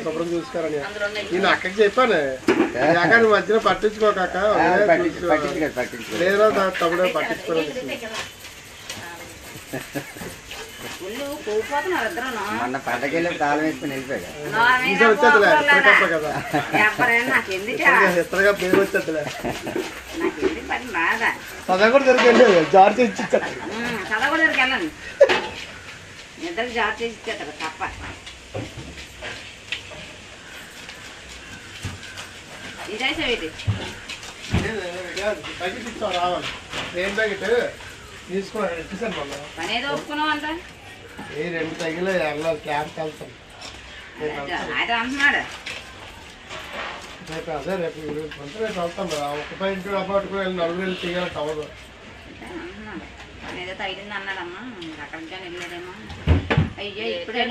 శుభ్రం చూసుకోరని నేను అక్కడికి చెప్పాను మధ్యలో పట్టించుకోక లేదా తమ్ముడే పట్టించుకోవాలి మొన్న పంటకెళ్ళి తాళం వేసుకుని వెళ్ళిపోయాడు కదా ఎత్తగా పేరు వచ్చేదిలే సదా కూడా దొరికండి జార్ చేసి సదా కూడా దొరికి వెళ్ళండి ఇద్దరికి జార్ చేసి ఇచ్చేస్తారు తప్ప ఇదేసేది ప్యాకెట్ ఇస్తాం రావాలి ట్రైన్ ప్యాకెట్ తీసుకోవాలి ఎట్టిసాను మళ్ళీ పనేదో ఒప్పుకున్నావు అంట ఏ 2 తగిలే క్యాంప్కి వెళ్తాం ఆయన అంటున్నాడు రేపు అదే రేపు వెళ్తాం కదా ఒక పాయింట్ అపాటుకు వెళ్ళి 4 వేలు తీయాలంటే అవ్వదు అంటున్నాడు పనేదో తగిలింది అన్నాడమ్మా అక్కడికి కానీ వెళ్ళలేదేమో అయ్యో ఇప్పుడే